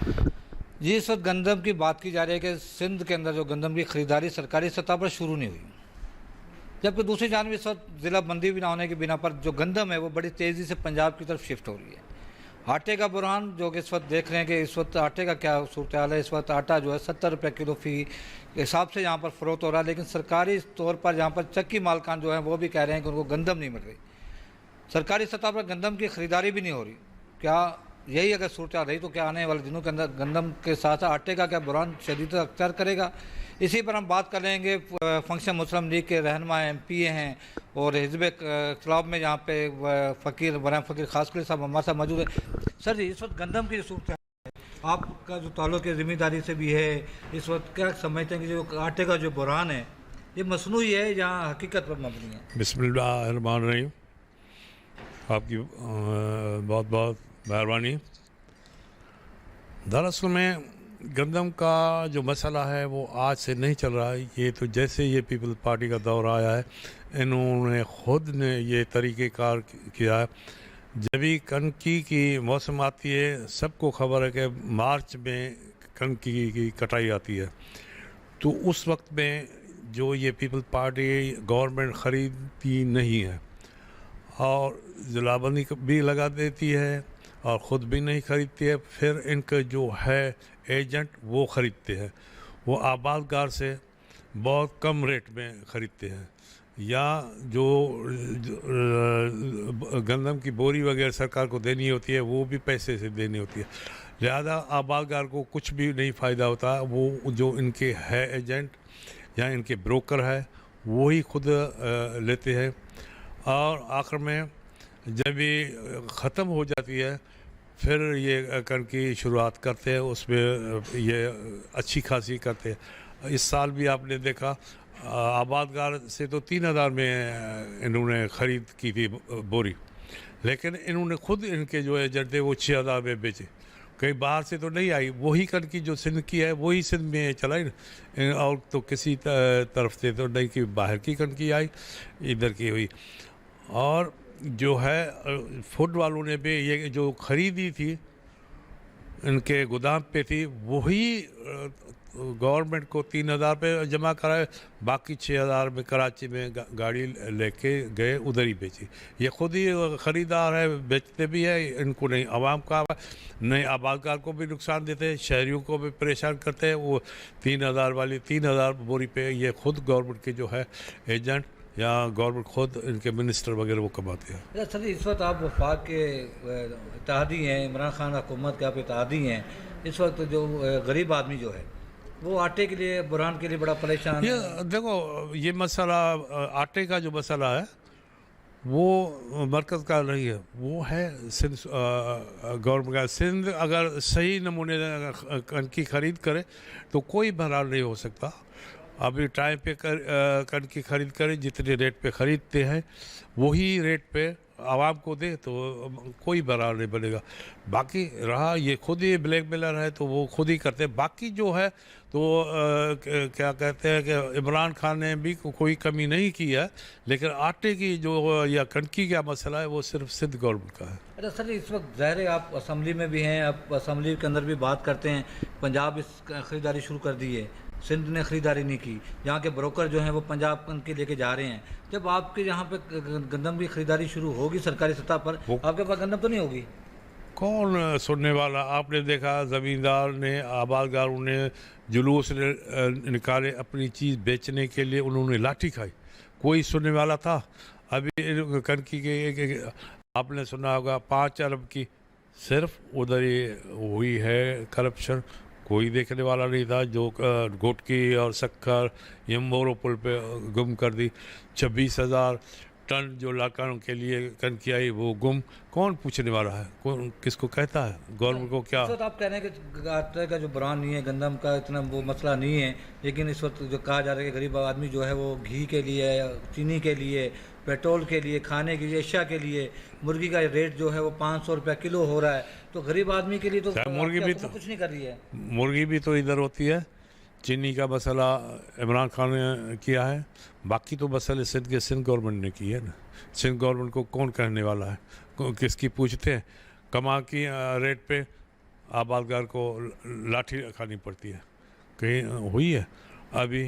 जी, इस वक्त गंदम की बात की जा रही है कि सिंध के अंदर जो गंदम की खरीदारी सरकारी सतह पर शुरू नहीं हुई, जबकि दूसरी जानब इस वक्त ज़िला बंदी भी ना होने की बिना पर जो गंदम है वो बड़ी तेज़ी से पंजाब की तरफ शिफ्ट हो रही है। आटे का बुरहान जो कि इस वक्त देख रहे हैं कि इस वक्त आटे का क्या सूरत हाल है। इस वक्त आटा जो है 70 रुपये किलो फी हिसाब से यहाँ पर फ़रोख्त हो रहा है, लेकिन सरकारी तौर पर यहाँ पर चक्की मालकान जो है वो भी कह रहे हैं कि उनको गंदम नहीं मिल रही। सरकारी सतह पर गंदम की खरीदारी भी नहीं हो रही। क्या यही अगर सूरत रही तो क्या आने वाले दिनों के अंदर गंदम के साथ साथ आटे का क्या बुरहान शदीद अख्तियार करेगा? इसी पर हम बात कर लेंगे। फंक्शन मुस्लिम लीग के रहनुमा MP हैं और हिजब इख्तिलाफ में यहाँ पे फ़कीर बना फ़कीर खासकर साहब हमारे साथ मौजूद है। सर जी, इस वक्त गंदम की जो सूरत है, आपका जो ताल्लुक़ है ज़िम्मेदारी से भी है, इस वक्त क्या समझते हैं कि जो आटे का जो बुरहान है ये मसनूई है या हकीकत पर मबनी है? बिस्मिल्लाहिर्रहमानिर्रहीम। आपकी बहुत बहुत मेहरबानी। दरअसल में गंदम का जो मसला है वो आज से नहीं चल रहा है। ये तो जैसे ये पीपल्स पार्टी का दौर आया है, इन्होंने ख़ुद ने ये तरीक़ेकार किया है। जब भी कनकी की मौसम आती है, सबको खबर है कि मार्च में कनकी की कटाई आती है, तो उस वक्त में जो ये पीपल्स पार्टी गवर्नमेंट ख़रीदती नहीं है और ज़िलाबंदी भी लगा देती है और ख़ुद भी नहीं ख़रीदती है। फिर इनका जो है एजेंट वो ख़रीदते हैं, वो आबादगार से बहुत कम रेट में ख़रीदते हैं, या जो गंदम की बोरी वगैरह सरकार को देनी होती है वो भी पैसे से देनी होती है। लिहाजा आबादगार को कुछ भी नहीं फ़ायदा होता। वो जो इनके है एजेंट या इनके ब्रोकर है वो ही खुद लेते हैं और आखिर में जब ये ख़त्म हो जाती है फिर ये कर की शुरुआत करते हैं, उसमें ये अच्छी खासी करते हैं। इस साल भी आपने देखा आबादगार से तो 3000 में इन्होंने ख़रीद की थी बोरी, लेकिन इन्होंने ख़ुद इनके जो एजेंट थे वो 6000 में बेचे। कहीं बाहर से तो नहीं आई, वही कनकी जो सिंध की है वही सिंध में चलाई ना, और तो किसी तरफ से तो नहीं कि बाहर की कनकी आई, इधर की हुई। और जो है फूड वालों ने भी ये जो ख़रीदी थी इनके गोदाम पे थी वही गवर्नमेंट को 3000 पे जमा कराए, बाकी 6000 में कराची में गाड़ी लेके गए, उधर ही बेची। ये खुद ही ख़रीदार है, बेचते भी है, इनको नहीं आवाम का नहीं आबादकार को भी नुकसान देते हैं, शहरियों को भी परेशान करते हैं। वो 3000 वाली 3000 बोरी पे ये खुद गवर्नमेंट के जो है एजेंट या गवर्नमेंट खुद इनके मिनिस्टर वगैरह वो कमाते हैं। अच्छा सर, इस वक्त आप वफाक के इत्तेहादी हैं, इमरान खान हुकूमत के आप इत्तेहादी हैं। इस वक्त जो गरीब आदमी जो है वो आटे के लिए बुरहान के लिए बड़ा परेशान ये है। देखो, ये मसला आटे का जो मसला है वो मरकज़ का नहीं है, वो है सिंध गवर्नमेंट का। सिंध अगर सही नमूने कनकी ख़रीद करे तो कोई बहरान नहीं हो सकता। अभी टाइम पे कनकी ख़रीद करें, जितने रेट पे ख़रीदते हैं वही रेट पे आवाम को दे तो कोई बहरान नहीं बनेगा। बाकी रहा ये खुद ही ब्लैक मेलर है तो वो खुद ही करते हैं। बाकी जो है तो क्या कहते हैं कि इमरान खान ने भी कोई कमी नहीं की है, लेकिन आटे की जो या कनकी का मसला है वो सिर्फ सिंध गवर्नमेंट का है। अच्छा सर, इस वक्त ज़ाहिर है आप असम्बली में भी हैं, आप असम्बली के अंदर भी बात करते हैं। पंजाब इस ख़रीदारी शुरू कर दी है, सिंध ने ख़रीदारी नहीं की, यहाँ के ब्रोकर जो हैं वो पंजाब के लेके जा रहे हैं। जब आपके यहाँ पे गंदम की ख़रीदारी शुरू होगी सरकारी सतह पर, आपके पास गंदम तो नहीं होगी? कौन सुनने वाला? आपने देखा ज़मींदार ने आबादगारों ने जुलूस निकाले अपनी चीज़ बेचने के लिए, उन्होंने लाठी खाई, कोई सुनने वाला था? अभी कनकी के आपने सुना होगा 5 अरब की सिर्फ उधर ही हुई है करप्शन, कोई देखने वाला नहीं था। जो गुटकी और शक्कर यम्बोरो पुल पे गुम कर दी, 26,000 टन जो लाखानों के लिए कनकी आई वो गुम, कौन पूछने वाला है? कौन किसको कहता है? गवर्नमेंट को क्या? इस वक्त आप कह रहे हैं कि आटे का जो बुरहान नहीं है, गंदम का इतना वो मसला नहीं है, लेकिन इस वक्त जो कहा जा रहा है कि गरीब आदमी जो है वो घी के लिए, चीनी के लिए, पेट्रोल के लिए, खाने के लिए, अशिया के लिए मुर्गी का रेट जो है वो 500 रुपये किलो हो रहा है। तो गरीब आदमी के लिए तो मुर्गी भी तो कुछ नहीं कर रही है। मुर्गी भी तो इधर होती है। चीनी का मसला इमरान खान ने किया है, बाकी तो मसले सिंध के सिंध गवर्नमेंट ने की है ना। सिंध गवर्नमेंट को कौन कहने वाला है? किसकी पूछते हैं? कमा की रेट पे आबादगार को लाठी खानी पड़ती है। कहीं हुई है अभी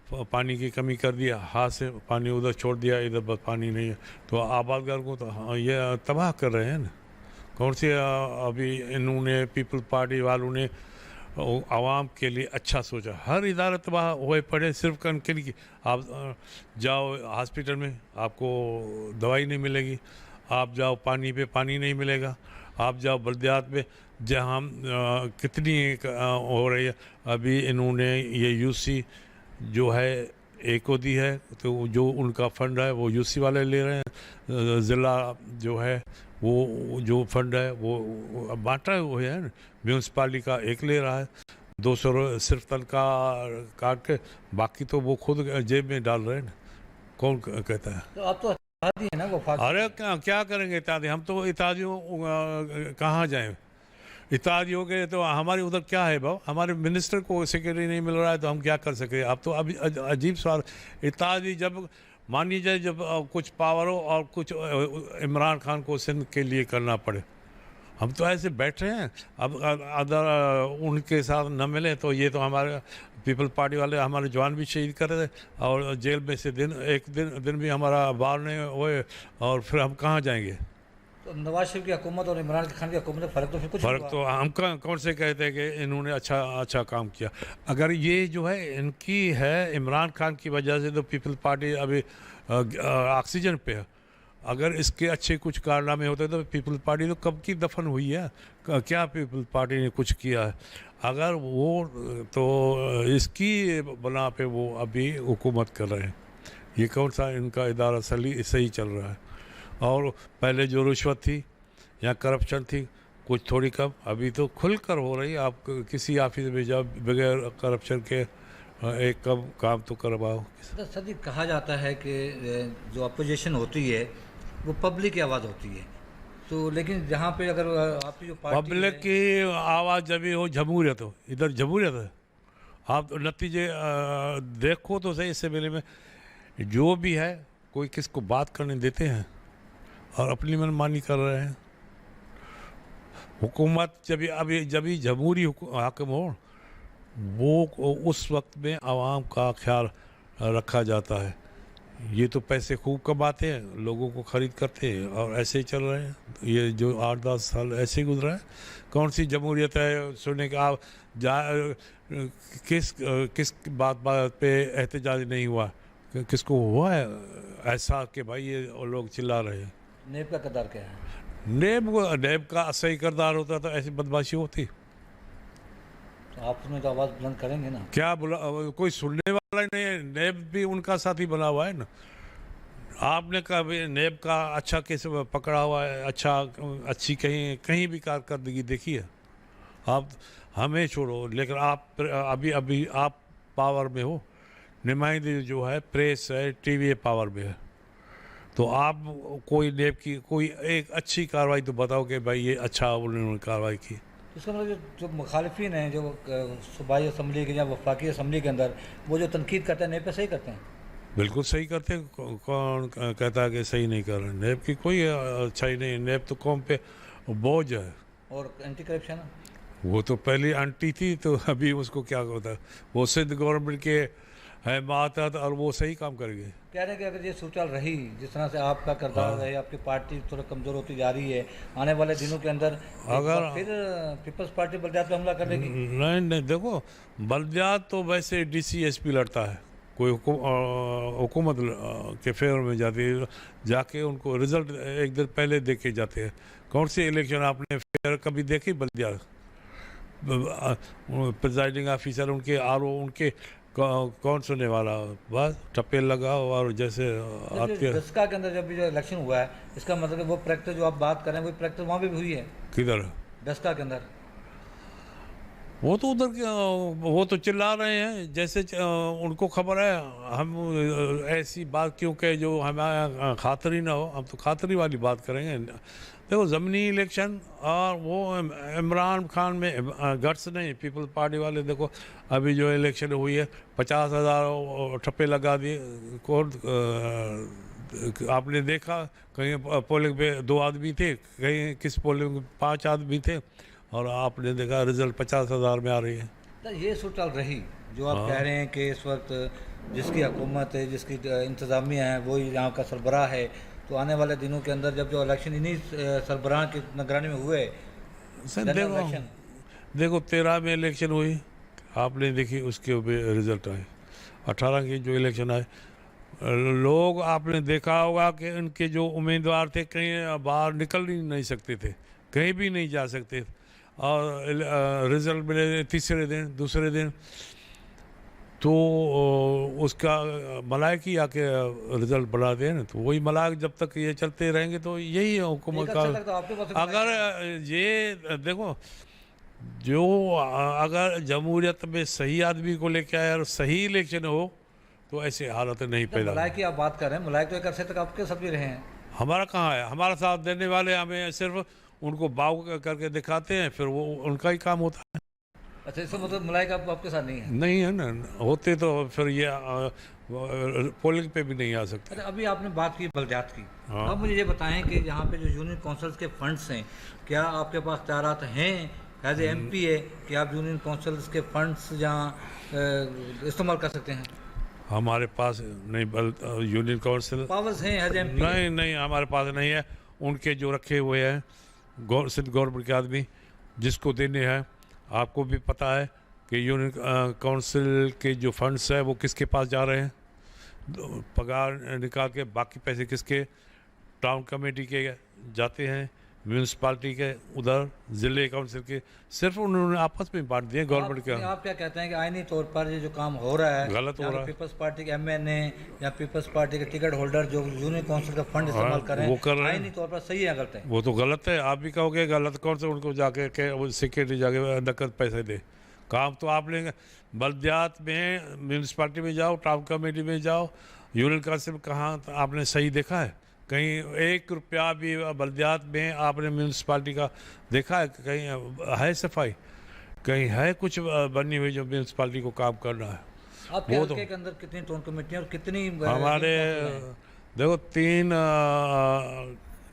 पानी की कमी कर दिया, हाथ से पानी उधर छोड़ दिया, इधर बस पानी नहीं है, तो आबादगार को तो ये तबाह कर रहे हैं ना। कौन सी अभी इन्होंने पीपल पार्टी वालों ने आवाम के लिए अच्छा सोचा। हर इदारा तबाह हुए पड़े सिर्फ के लिए। आप जाओ हॉस्पिटल में आपको दवाई नहीं मिलेगी, आप जाओ पानी पे पानी नहीं मिलेगा, आप जाओ बल्दियात में जहाँ कितनी हो रही है। अभी इन्होंने ये यूसी जो है एक को दी है, तो जो उनका फंड है वो यूसी वाले ले रहे हैं। ज़िला जो है वो जो फंड है वो बांटा हुआ है ना, म्यूनसिपालिटी का एक ले रहा है 200 सिर्फ तनख्वाह काट के, बाकी तो वो खुद जेब में डाल रहे हैं ना। कौन कहता है? तो अब तो इत्तेहादी है ना वो अरे क्या करेंगे इत्तेहादी? हम तो इत्तेहादियों कहाँ जाएं? इत्तेहादी हो गए तो हमारे उधर क्या है भाव? हमारे मिनिस्टर को सेक्रेटरी नहीं मिल रहा है तो हम क्या कर सके? अब तो अभी अजीब सवाल। इत्तेहादी जब मान लीजिए जब कुछ पावर हो और कुछ इमरान खान को सिंध के लिए करना पड़े, हम तो ऐसे बैठ रहे हैं। अब अदर उनके साथ न मिले तो ये तो हमारे पीपल पार्टी वाले हमारे जवान भी शहीद कर रहे थे और जेल में से एक दिन भी हमारा बाहर नहीं हुए, और फिर हम कहाँ जाएंगे? तो नवाज शरीफ की हुकूमत और इमरान खान की हुकूमत में फ़र्क तो फिर कुछ फ़र्क हुआ। तो हम कौन से कहते हैं कि इन्होंने अच्छा काम किया? अगर ये जो है इनकी है इमरान खान की वजह से, तो पीपल पार्टी अभी ऑक्सीजन पे है। अगर इसके अच्छे कुछ कारनामे होते तो पीपल पार्टी तो कब की दफन हुई है। क्या पीपल पार्टी ने कुछ किया है? अगर वो तो इसकी बना पे वो अभी हुकूमत कर रहे हैं। ये कौन सा इनका इदारा सही चल रहा है? और पहले जो रिश्वत थी या करप्शन थी कुछ थोड़ी कम, अभी तो खुलकर हो रही। आप किसी ऑफिस में जाओ बगैर करप्शन के एक कम काम तो करवाओ। सर जी, कहा जाता है कि जो अपोजिशन होती है वो पब्लिक की आवाज़ होती है, तो लेकिन जहाँ पे अगर आपकी जो पार्टी पब्लिक की आवाज़ जब भी हो, जमहूरियत हो, इधर जमहूरियत है। आप नतीजे देखो तो सही। इस मेले में जो भी है कोई किसको बात करने देते हैं और अपनी मनमानी कर रहे हैं। हुकूमत जब भी जमहूरी हाकिम हो, वो उस वक्त में आवाम का ख्याल रखा जाता है। ये तो पैसे खूब कमाते हैं, लोगों को ख़रीद करते हैं और ऐसे ही चल रहे हैं। ये जो 8-10 साल ऐसे ही गुजरा है। कौन सी जमहूरियत है? सुनने का आप किस बात पे एहतजाज नहीं हुआ? किसको हुआ है ऐसा कि भाई ये लोग चिल्ला रहे हैं? नेब का किरदार क्या है? नेब का सही किरदार होता तो ऐसी बदमाशी होती? तो आप उसमें तो आवाज़ बुलंद करेंगे ना। क्या बोला? कोई सुनने वाला नहीं है। नेब भी उनका साथी बना हुआ है ना। आपने कभी नेब का अच्छा केस पकड़ा हुआ है? अच्छी कहीं भी कारकर्दगी देखी है? आप हमें छोड़ो, लेकिन आप अभी आप पावर में हो, नुमाइंदगी जो है प्रेस है, टीवी पावर में है, तो आप कोई नेब की कोई एक अच्छी कार्रवाई तो बताओ कि भाई ये अच्छा उन्होंने कार्रवाई की। इसका मतलब जो मुखालिफिन हैं, जो सूबाई असम्बली के या वफाकी असम्बली के अंदर वो जो तनकीद करते हैं, नेब पे सही करते हैं? बिल्कुल सही करते हैं। कौन कहता है कि सही नहीं कर रहे? नेब की कोई अच्छाई नहीं। नेब तो कौम पे बोझ है। और एंटी करप्शन वो तो पहले आंटी थी, तो अभी उसको क्या होता है? वो सिंध गवर्नमेंट के है मातहत और वो सही काम करेंगे। कह रहे हैं कि अगर ये सूरत रही जिस तरह से आपका किरदार है, आपकी पार्टी थोड़ा कमज़ोर होती जा रही है, आने वाले दिनों के अंदर अगर फिर पीपल्स पार्टी बल्दियात पे हमला कर देगी। नहीं, देखो बल्दियात तो वैसे DCSP लड़ता है। कोई हुकूमत के फेवर में जाती है, जाके उनको रिजल्ट एक दिन पहले देखे जाते हैं। कौन सी इलेक्शन आपने फेयर कभी देखी? बल्दियात प्रिजाइडिंग ऑफिसर उनके उनके कौन सुनने वाला? बस टप्पे लगाओ और जैसे आते। दस्का के अंदर जब भी जो इलेक्शन हुआ है, इसका मतलब वो प्रैक्टिस जो आप बात कर रहे हैं, वो प्रैक्टिस वहाँ भी हुई है? किधर? दस्का के अंदर। वो तो उधर वो तो चिल्ला रहे हैं जैसे उनको खबर है। हम ऐसी बात क्यों कहे जो हमारा खातरी ना हो? हम तो खातरी वाली बात करेंगे। देखो ज़मीनी इलेक्शन और वो इमरान खान में गट्स नहीं। पीपल पार्टी वाले देखो अभी जो इलेक्शन हुई है 50,000 ठप्पे लगा दिए। कौन आपने देखा? कहीं पोलिंग पे 2 आदमी थे, कहीं किस पोलिंग में 5 आदमी थे। और आपने देखा रिजल्ट 50,000 में आ रही है। तो ये सूरत रही जो आप कह रहे हैं कि इस वक्त जिसकी हुकूमत है, जिसकी इंतज़ामिया है, वो यहाँ का सरबराह है, तो आने वाले दिनों के अंदर जब जो इलेक्शन इन्हीं सरबराह की निगरानी में हुए, सर देखो 13 में इलेक्शन हुई, आपने देखी उसके रिजल्ट आए। 18 के जो इलेक्शन आए, लोग आपने देखा होगा कि उनके जो उम्मीदवार थे कहीं बाहर निकल ही नहीं सकते थे, कहीं भी नहीं जा सकते, और रिजल्ट मिले तीसरे दिन दूसरे दिन, तो उसका मलाइक ही आके रिजल्ट बढ़ाते हैं ना, तो वही मलाइक जब तक ये चलते रहेंगे तो यही है हुकूमत का। अगर ये देखो जो अगर जमहूरियत में सही आदमी को लेके आए और सही इलेक्शन हो तो ऐसे हालत नहीं पैदा। मलाइक की आप बात कर रहे हैं, मलाइक तो एक अरसे तक आपके साथ भी रहे हैं। हमारा कहाँ है, हमारा साथ देने वाले हमें सिर्फ उनको बाव करके दिखाते हैं, फिर वो उनका ही काम होता है। अच्छा, इसका मतलब मलाइक आपके साथ नहीं है? नहीं है ना, होते तो फिर ये पोलिंग पे भी नहीं आ सकते। अच्छा, अभी आपने बात की बलदियात की, हाँ। अब मुझे ये बताएं कि यहाँ पे जो यूनियन काउंसिल्स के फंड्स हैं, क्या आपके पास इख्तियारात हैं एज ए MP है कि आप यूनियन काउंसिल्स के फंड्स जहाँ इस्तेमाल कर सकते हैं? हमारे पास नहीं, यूनियन काउंसिल पावर्स हैं एज MP? नहीं हमारे पास नहीं है। उनके जो रखे हुए हैं सिंध गवर्नमेंट के आदमी जिसको देने हैं, आपको भी पता है कि यूनियन काउंसिल के जो फंड्स है वो किसके पास जा रहे हैं, पगार निकाल के बाकी पैसे किसके, टाउन कमेटी के जाते हैं, म्यूनसिपालिटी के उधर, ज़िले काउंसिल के, सिर्फ उन्होंने आपस में बांट दिए गवर्नमेंट के। आप क्या कहते हैं कि आईनी तौर पर ये जो काम हो रहा है गलत हो रहा है? पीपल्स पार्टी के MNA या पीपल्स पार्टी के टिकट होल्डर जो यूनियन काउंसिल का फंड इस्तेमाल कर रहे वो हैं, कर रहे हैं। आईनी तौर पर सही है गलत है? वो तो गलत है, आप भी कहोगे गलत, कौन से उनको जाके सिक्योरिटी जाके नकद पैसे दे। काम तो आप लेंगे, बल्दियात में म्यूनसिपालिटी में जाओ, टाउन कमेटी में जाओ, यूनियन काउंसिल कहाँ आपने सही देखा है? कहीं 1 रुपया भी बल्दियात में आपने म्यूनसिपालिटी का देखा है? कहीं है सफाई, कहीं है कुछ बनी हुई जो म्यूनसिपालिटी को काम करना है? आपके हल्के के अंदर कितनी टाउन कमेटियाँ और कितनी हमारे देखो 3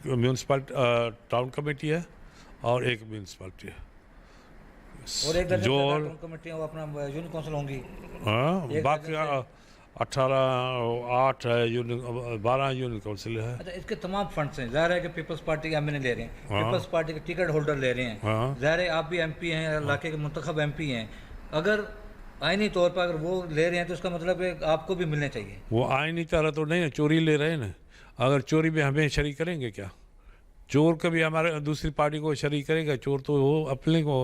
म्यूनसिपालिटी टाउन कमेटी है और 1 म्यूनसिपालिटी है, और एक जो टाउन कमेटियाँ वो अपना यूनियन काउंसिल होंगी। हाँ, बाकी 8 है यूनियन, 12 यूनियन काउंसिल है। अच्छा, इसके तमाम फंड्स हैं, जाहिर है कि पीपल्स पार्टी के MNA ले रहे हैं, पीपल्स पार्टी के टिकट होल्डर ले रहे हैं, हाँ। जाहिर है आप भी MP हैं, इलाके के मुंतखब MP हैं, अगर आईनी तौर पर अगर वो ले रहे हैं तो उसका मतलब है आपको भी मिलने चाहिए। वो आईनी तरह तो नहीं है, चोरी ले रहे हैं ना। अगर चोरी में हमें शरीक करेंगे क्या? चोर कभी हमारे दूसरी पार्टी को शरीक करेगा? चोर तो वो अपने को,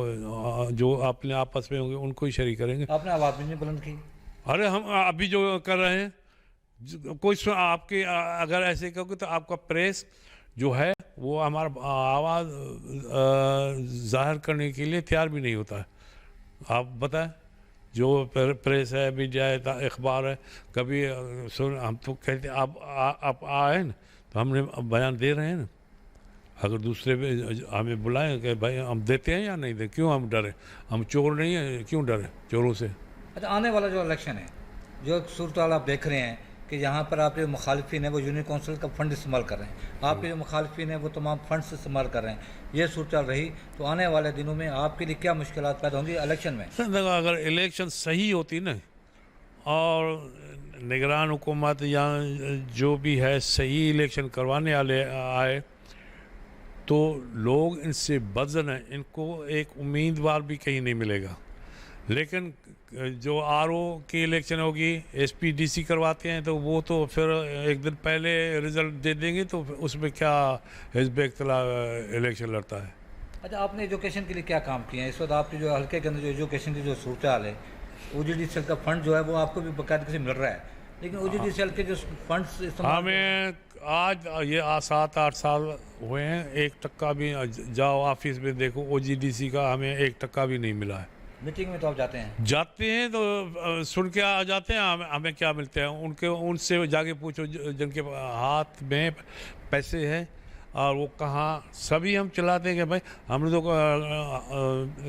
जो अपने आपस में होंगे उनको ही शरीक करेंगे। आपने आवाज़ भी नहीं बुलंद की। अरे हम अभी जो कर रहे हैं, कोई आपके अगर ऐसे कहोगे तो आपका प्रेस जो है वो हमारा आवाज़ जाहिर करने के लिए तैयार भी नहीं होता है। आप बताएं, जो प्रेस है, मीडिया है, अखबार है, कभी सुन हम तो कहते आप आए ना तो हमने बयान दे रहे हैं ना। अगर दूसरे हमें बुलाएं कि भाई हम देते हैं या नहीं दे, क्यों हम डरे? हम चोर नहीं हैं, क्यों डरे चोरों से? अच्छा, आने वाला जो इलेक्शन है, जो सूरत आप देख रहे हैं कि यहाँ पर आपके मुखालिफिन है वो यूनियन काउंसिल का फंड इस्तेमाल कर रहे हैं, आपके जो मुखालिफिन है वो तमाम फंड्स इस्तेमाल कर रहे हैं, ये सूरत रही तो आने वाले दिनों में आपके लिए क्या मुश्किलात पैदा होंगी इलेक्शन में? सर देखो, अगर इलेक्शन सही होती ना और निगरान हुकूमत या जो भी है सही इलेक्शन करवाने वाले आए तो लोग इनसे बदजन है, इनको एक उम्मीदवार भी कहीं नहीं मिलेगा। लेकिन जो RO की इलेक्शन होगी, SP DC करवाते हैं तो वो तो फिर एक दिन पहले रिजल्ट दे देंगे, तो उसमें क्या हिज़्ब इख्तिलाफ इलेक्शन लड़ता है। अच्छा, आपने एजुकेशन के लिए क्या काम किए हैं? इस वक्त आपके जो हल्के के अंदर जो एजुकेशन की जो सूरत हाल है, OGDCL का फंड जो है वो आपको भी बाकायदगी से मिल रहा है, लेकिन OGDCL के जो फंड्स इस्तेमाल हमें आज ये 7-8 साल हुए हैं, 1% भी जाओ ऑफिस में देखो OGDC का हमें 1% भी नहीं मिला है। मीटिंग में तो आप जाते हैं तो सुन के आ जाते हैं, हमें क्या मिलते हैं? उनसे जाके पूछो जिनके हाथ में पैसे हैं और वो कहाँ, सभी हम चलाते हैं कि भाई हमने तो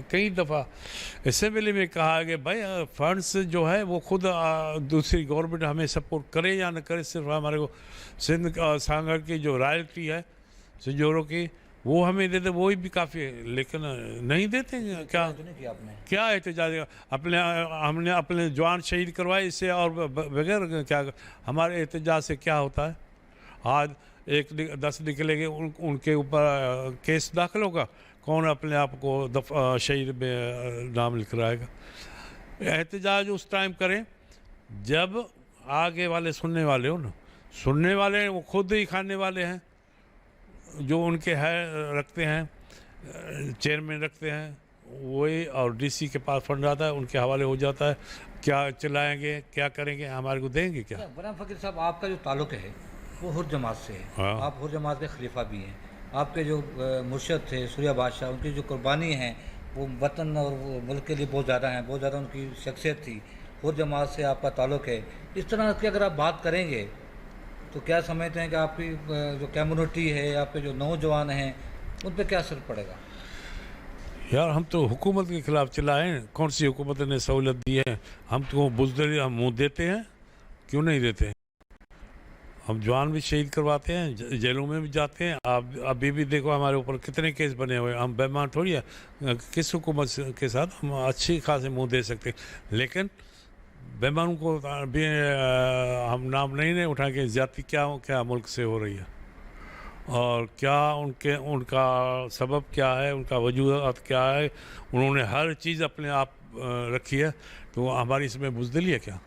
कई दफ़ा असेंबली में कहा कि भाई फंड्स जो है वो खुद दूसरी गवर्नमेंट हमें सपोर्ट करे या न करे, सिर्फ हमारे को सिंध सांगड़ की जो रॉयल्टी है सिंजोरों की वो हमें देते वही भी काफ़ी है, लेकिन नहीं देते क्या तो नहीं किया आपने? क्या एहतजाज अपने हमने अपने जवान शहीद करवाए इससे, और बगैर क्या हमारे एहतजाज से क्या होता है? आज 10 निकलेंगे उनके ऊपर केस दाखिल होगा, कौन अपने आप को शहीद में नाम लिख कराएगा? एहतजाज उस टाइम करें जब आगे वाले सुनने वाले हो ना, सुनने वाले वो खुद ही खाने वाले हैं, जो उनके है रखते हैं, चेयरमैन रखते हैं वही, और डीसी के पास फंड आता है, उनके हवाले हो जाता है। क्या चलाएंगे, क्या करेंगे, हमारे को देंगे क्या? बना फ़कीर साहब, आपका जो ताल्लुक़ है वो हुर जमात से है। हाँ। आप हुर जमात के खलीफा भी हैं। आपके जो मुर्शद थे सूर्या बादशाह, उनकी जो कुर्बानी है वो वतन और वो मुल्क के लिए बहुत ज़्यादा हैं, बहुत ज़्यादा उनकी शख्सियत थी। हुर जमात से आपका ताल्लुक़ है। इस तरह की अगर आप बात करेंगे तो क्या समझते हैं कि आपकी जो कम्युनिटी है, आपके जो नौजवान हैं, उन पर क्या असर पड़ेगा? यार हम तो हुकूमत के खिलाफ चिल्लाए हैं, कौन सी हुकूमत ने सहूलत दी है? हम तो बुजदली हम मुँह देते हैं, क्यों नहीं देते हैं? हम जवान भी शहीद करवाते हैं, जेलों में भी जाते हैं। आप अभी भी देखो हमारे ऊपर कितने केस बने हुए हैं। हम बेईमान थोड़ी है, किस हुकूमत के साथ हम अच्छी खासे मुंह दे सकते हैं, लेकिन बेईमानों को भी हम नाम नहीं उठा के ज्यादती क्या क्या मुल्क से हो रही है, और क्या उनका सबब क्या है, उनका वजूद क्या है। उन्होंने हर चीज़ अपने आप रखी है, तो हमारी इसमें बुज़दिली है क्या?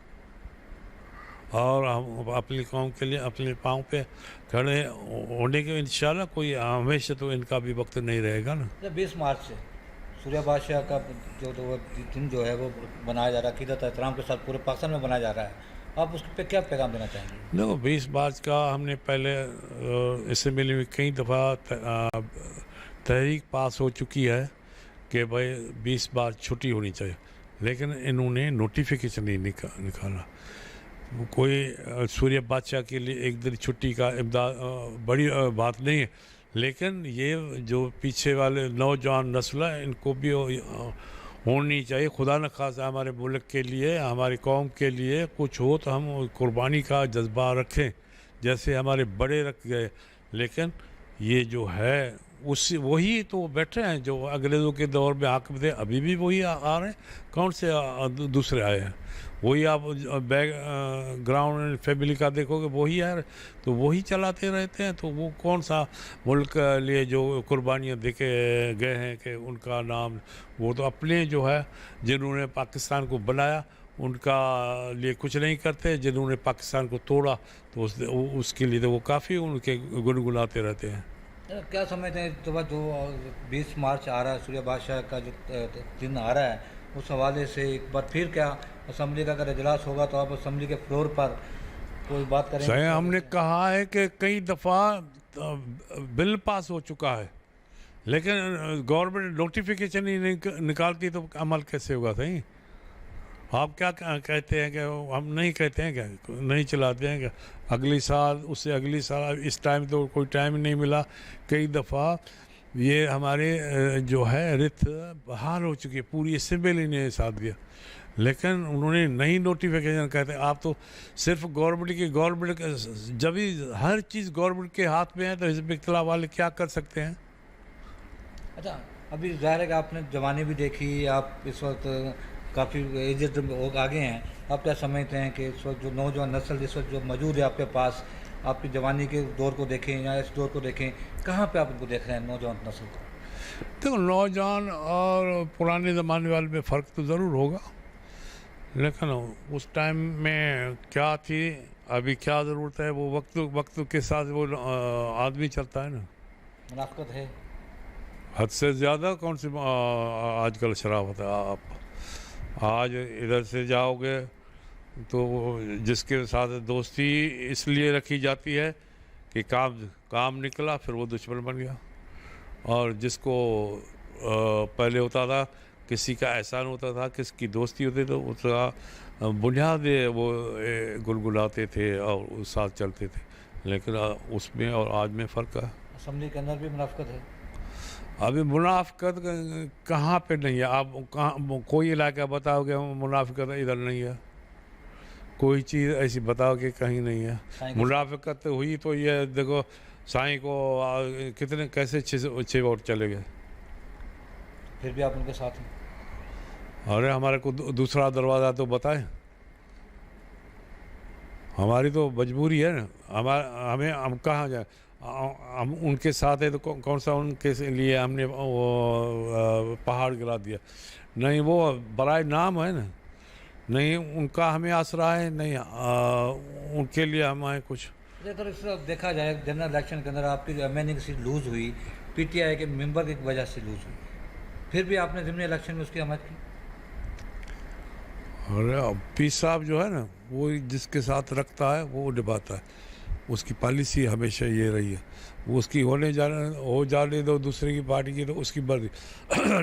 और हम अपनी कौम के लिए अपने पाँव पे खड़े होने के इंशाल्लाह कोई हमेशा तो इनका भी वक्त नहीं रहेगा ना। 20 मार्च से सूर्या बादशाह का जो दिन जो है वो बनाया जा रहा है, अक़ीदत एहतराम के साथ पूरे पाकिस्तान में बनाया जा रहा है। आप उस पर क्या पैगाम देना चाहेंगे? देखो 20 मार्च का हमने पहले असेंबली में कई दफ़ा तहरीक पास हो चुकी है कि भाई 20 मार्च छुट्टी होनी चाहिए, लेकिन इन्होंने नोटिफिकेशन नहीं निकाला। कोई सूर्य बादशाह के लिए एक दिन छुट्टी का इमदाद बड़ी बात नहीं है, लेकिन ये जो पीछे वाले नौजवान नस्ल है इनको भी होनी चाहिए। खुदा न खासा हमारे मुल्क के लिए, हमारी कौम के लिए कुछ हो तो हम कुर्बानी का जज्बा रखें जैसे हमारे बड़े रख गए। लेकिन ये जो है उससे वही तो बैठे हैं जो अंग्रेज़ों के दौर में हाकिम थे, अभी भी वही आ रहे हैं। कौन से दूसरे आए हैं? वही आप बैकग्राउंड फैमिली का देखोगे वही है, तो वही चलाते रहते हैं। तो वो कौन सा मुल्क के लिए जो कुर्बानियाँ दे के गए हैं कि उनका नाम, वो तो अपने जो है जिन्होंने पाकिस्तान को बनाया उनका लिए कुछ नहीं करते, जिन्होंने पाकिस्तान को तोड़ा तो उसके लिए तो वो काफ़ी उनके गुनगुनाते रहते हैं। क्या समझते हैं तो जो 20 मार्च आ रहा है, सूर्य बादशाह का जो दिन आ रहा है, उस हवाले से एक बार फिर क्या असम्बली का अगर इजलास होगा तो आप असम्बली के फ्लोर पर कोई बात करेंगे? सही हमने कहा है कि कई दफ़ा बिल पास हो चुका है, लेकिन गवर्नमेंट नोटिफिकेशन ही नहीं निकालती तो अमल कैसे होगा? सही आप क्या कहते हैं कि हम नहीं कहते हैं क्या, नहीं चलाते हैं क्या? अगली साल, उससे अगली साल, इस टाइम तो कोई टाइम नहीं मिला। कई दफ़ा ये हमारे जो है रिथ बहाल हो चुकी है, पूरी असेंबली ने साथ दिया, लेकिन उन्होंने नई नोटिफिकेशन कहते हैं। आप तो सिर्फ गवर्नमेंट जब ही हर चीज़ गवर्नमेंट के हाथ में है तो हिज़्ब इख्तिलाफ वाले क्या कर सकते हैं? अच्छा, अभी ज़ाहिर है कि आपने जवानी भी देखी, आप इस वक्त काफ़ी एजड लोग आगे हैं। आप क्या समझते हैं कि इस वक्त जो नौजवान नस्ल इस वक्त जो मौजूद है आपके पास, आपकी जवानी के दौर को देखें या इस दौर को देखें, कहाँ पे आप उनको देख रहे हैं नौजवान नस्ल को? देखो नौजवान और पुराने ज़माने वाले में फ़र्क तो ज़रूर होगा, लेकिन उस टाइम में क्या थी, अभी क्या ज़रूरत है, वो वक्त के साथ वो आदमी चलता है ना। मुनाफ़क़त है हद से ज़्यादा कौन सी आजकल शराफत है। आप आज इधर से जाओगे तो जिसके साथ दोस्ती इसलिए रखी जाती है कि काम निकला, फिर वो दुश्मन बन गया। और जिसको पहले होता था किसी का एहसान होता था, किसकी दोस्ती होती तो उसका बुनियाद वो गुनगुनाते थे और उस साथ चलते थे, लेकिन उसमें और आज में फ़र्क है। असम्बली के अंदर भी मुनाफ़क़त है? अभी मुनाफ़क़त कहाँ पे नहीं है? आप कहाँ कोई इलाका बताओगे मुनाफ़क़त इधर नहीं है? कोई चीज़ ऐसी बताओ कि कहीं नहीं है। मुनाफ़क़त हुई तो ये देखो साईं को कितने कैसे 6 वोट चले गए। फिर भी आप उनके साथ हैं। अरे हमारे को दूसरा दरवाज़ा तो बताएं। हमारी तो मजबूरी है ना, हमें हम कहाँ जाए। हम उनके साथ है तो कौन सा उनके लिए हमने वो पहाड़ गिरा दिया। नहीं, वो बराए नाम है ना, नहीं उनका हमें आसरा है, नहीं उनके लिए हमें कुछ। अगर इस तरह देखा जाए जनरल इलेक्शन के अंदर आपकी जो एमएनए की सीट लूज़ हुई पीटीआई के मेंबर की वजह से लूज़ हुई, फिर भी आपने ज़िमनी इलेक्शन में उसकी हमायत की। और पी साहब जो है ना, वो जिसके साथ रखता है वो निभाता है, उसकी पॉलिसी हमेशा ये रही है। वो उसकी हो जाने दो दूसरे की पार्टी की तो उसकी मर्जी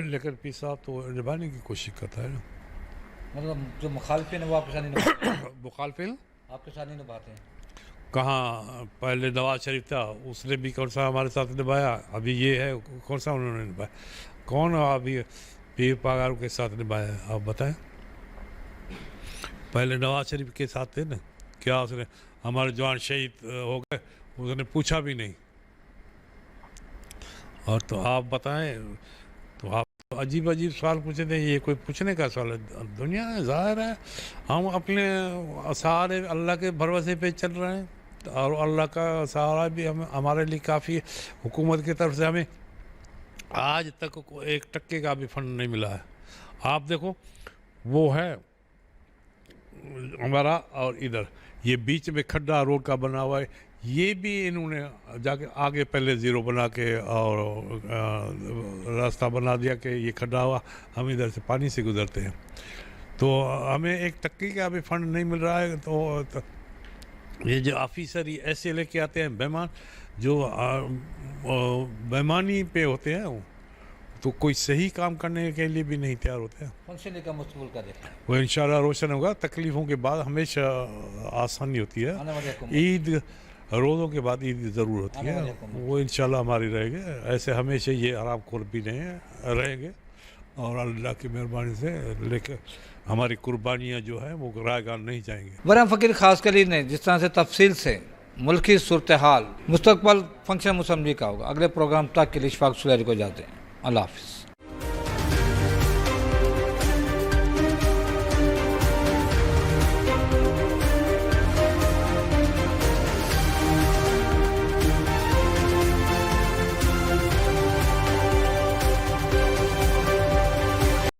लेकिन पी साहब तो निभाने की कोशिश करता है ना। मतलब जो मुखालफिन है वो आपके साथ नहीं निभाते। मुखालफिन आपके साथ नहीं निभाते हैं। कहाँ, पहले नवाज शरीफ था, उसने भी कौन सा हमारे साथ निभाया। अभी ये है, कौन सा उन्होंने निभाया, कौन अभी पीर पागार के साथ निभाया है, आप बताएं। पहले नवाज शरीफ के साथ थे ना, क्या उसने हमारे जवान शहीद हो गए, उसने पूछा भी नहीं। और तो आप बताएं, तो आप अजीब अजीब सवाल पूछे थे, ये कोई पूछने का सवाल है। दुनिया है, ज़ाहिर है हम अपने सहारे अल्लाह के भरोसे पे चल रहे हैं, और अल्लाह का सहारा भी हमारे लिए काफ़ी है। हुकूमत की तरफ से हमें आज तक 1% का भी फंड नहीं मिला है। आप देखो, वो है हमारा, और इधर ये बीच में खड्डा रोड का बना हुआ है, ये भी इन्होंने जाके आगे पहले ज़ीरो बना के और रास्ता बना दिया कि ये खड्डा हुआ, हम इधर से पानी से गुजरते हैं। तो हमें 1% का भी फंड नहीं मिल रहा है। तो ये जो ऑफिसर ये ऐसे लेके आते हैं बेईमान, जो बेईमानी पे होते हैं, तो कोई सही काम करने के लिए भी नहीं तैयार होते हैं। उनसे लेकर मुस्तकबिल का देखा वो इंशाल्लाह रोशन होगा। तकलीफ़ों के बाद हमेशा आसानी होती है। आने वाली हुकूमत। ईद, रोज़ों के बाद ईद ज़रूर होती आने है, वाली हुकूमत। वो इंशाल्लाह हमारी रहेगी। ऐसे हमेशा ये आराम खोर भी नहीं रहेंगे, और अल्लाह की मेहरबानी से लेकर हमारी कुर्बानियाँ जो है वो रायगान नहीं जाएंगी। वरम फ़कीर खासकली ने जिस तरह से तफसील से मुल्की सूरत हाल मुस्तकबल फंक्शन मुसम्मली का होगा, अगले प्रोग्राम तक के लिए इशफाक सुलैरी को जाते हैं। अल्लाह हाफिज़।